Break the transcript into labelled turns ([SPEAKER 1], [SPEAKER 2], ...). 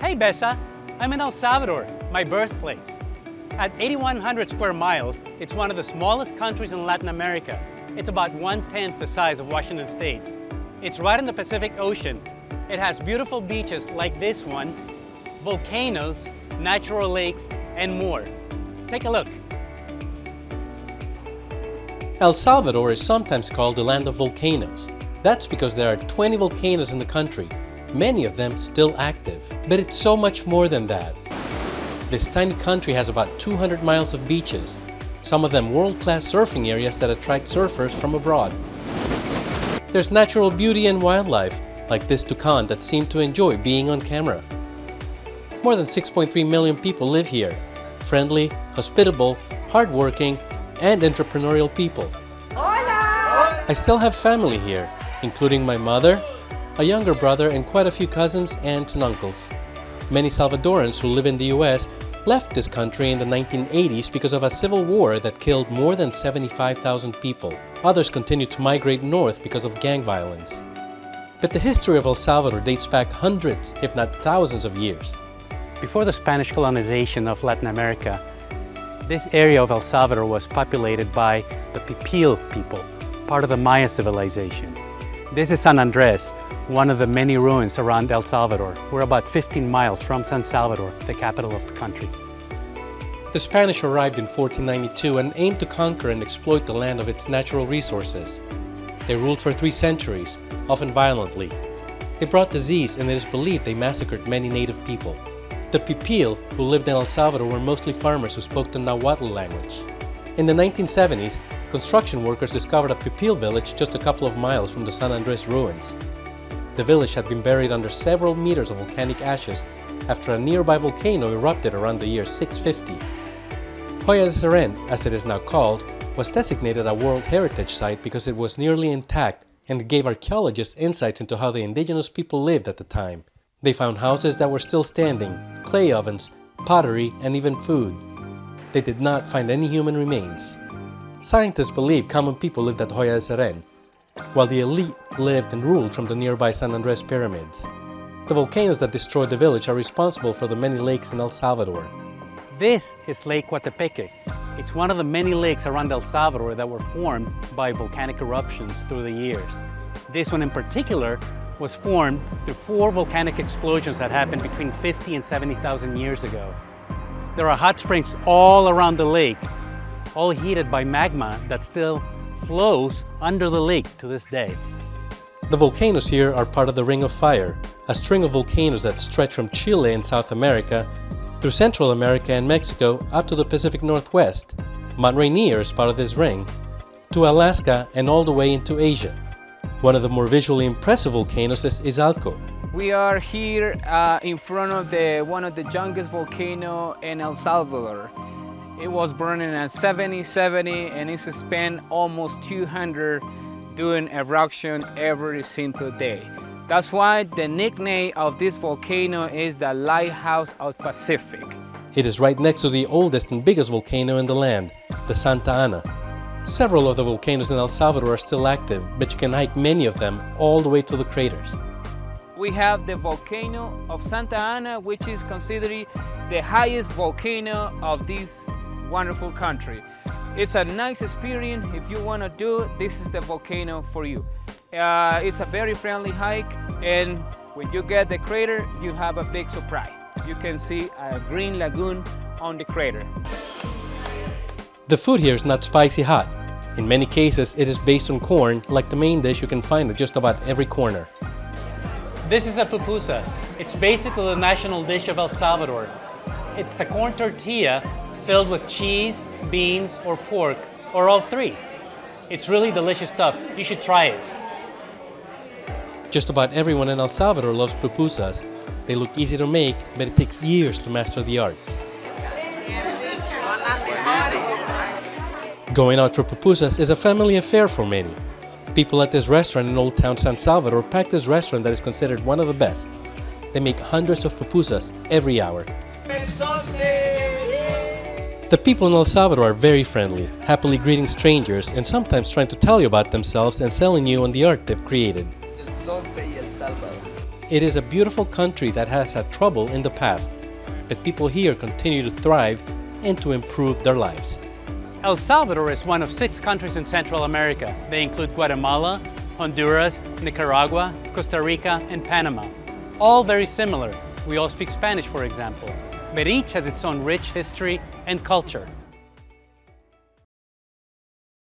[SPEAKER 1] Hey Bessa, I'm in El Salvador, my birthplace. At 8,100 square miles, it's one of the smallest countries in Latin America. It's about 1/10 the size of Washington State. It's right in the Pacific Ocean. It has beautiful beaches like this one, volcanoes, natural lakes, and more. Take a look.
[SPEAKER 2] El Salvador is sometimes called the land of volcanoes. That's because there are 20 volcanoes in the country, many of them still active. But it's so much more than that. This tiny country has about 200 miles of beaches, some of them world-class surfing areas that attract surfers from abroad. There's natural beauty and wildlife, like this toucan that seemed to enjoy being on camera. More than 6.3 million people live here, friendly, hospitable, hardworking, and entrepreneurial people. Hola! I still have family here, including my mother, a younger brother, and quite a few cousins, aunts, and uncles. Many Salvadorans who live in the US left this country in the 1980s because of a civil war that killed more than 75,000 people. Others continued to migrate north because of gang violence. But the history of El Salvador dates back hundreds, if not thousands of years.
[SPEAKER 1] Before the Spanish colonization of Latin America, this area of El Salvador was populated by the Pipil people, part of the Maya civilization. This is San Andres, one of the many ruins around El Salvador. We're about 15 miles from San Salvador, the capital of the country.
[SPEAKER 2] The Spanish arrived in 1492 and aimed to conquer and exploit the land of its natural resources. They ruled for 3 centuries, often violently. They brought disease, and it is believed they massacred many native people. The Pipil who lived in El Salvador were mostly farmers who spoke the Nahuatl language. In the 1970s, construction workers discovered a Pipil village just a couple of miles from the San Andres ruins. The village had been buried under several meters of volcanic ashes after a nearby volcano erupted around the year 650. Hoya de Seren, as it is now called, was designated a World Heritage Site because it was nearly intact and gave archaeologists insights into how the indigenous people lived at the time. They found houses that were still standing, clay ovens, pottery, and even food. They did not find any human remains. Scientists believe common people lived at Hoya de Seren, while the elite lived and ruled from the nearby San Andres pyramids. The volcanoes that destroyed the village are responsible for the many lakes in El Salvador.
[SPEAKER 1] This is Lake Coatepeque. It's one of the many lakes around El Salvador that were formed by volcanic eruptions through the years. This one in particular was formed through 4 volcanic explosions that happened between 50 and 70,000 years ago. There are hot springs all around the lake, all heated by magma that still flows under the lake to this day.
[SPEAKER 2] The volcanoes here are part of the Ring of Fire, a string of volcanoes that stretch from Chile in South America through Central America and Mexico up to the Pacific Northwest. Mount Rainier is part of this ring, to Alaska and all the way into Asia. One of the more visually impressive volcanoes is Izalco.
[SPEAKER 3] We are here in front of one of the youngest volcano in El Salvador. It was burning at 70 and it's spent almost 200 doing eruption every single day. That's why the nickname of this volcano is the Lighthouse of Pacific.
[SPEAKER 2] It is right next to the oldest and biggest volcano in the land, the Santa Ana. Several of the volcanoes in El Salvador are still active, but you can hike many of them all the way to the craters.
[SPEAKER 3] We have the volcano of Santa Ana, which is considered the highest volcano of this wonderful country. It's a nice experience. If you want to do it, this is the volcano for you. It's a very friendly hike, and when you get the crater, you have a big surprise. You can see a green lagoon on the crater.
[SPEAKER 2] The food here is not spicy hot. In many cases, it is based on corn, like the main dish you can find at just about every corner.
[SPEAKER 1] This is a pupusa. It's basically the national dish of El Salvador. It's a corn tortilla filled with cheese, beans, or pork, or all 3. It's really delicious stuff. You should try it.
[SPEAKER 2] Just about everyone in El Salvador loves pupusas. They look easy to make, but it takes years to master the art. Going out for pupusas is a family affair for many. People at this restaurant in Old Town San Salvador pack this restaurant that is considered one of the best. They make hundreds of pupusas every hour. The people in El Salvador are very friendly, happily greeting strangers and sometimes trying to tell you about themselves and selling you on the art they've created. It is a beautiful country that has had trouble in the past, but people here continue to thrive and to improve their lives.
[SPEAKER 1] El Salvador is one of 6 countries in Central America. They include Guatemala, Honduras, Nicaragua, Costa Rica, and Panama. All very similar. We all speak Spanish, for example, but each has its own rich history and culture.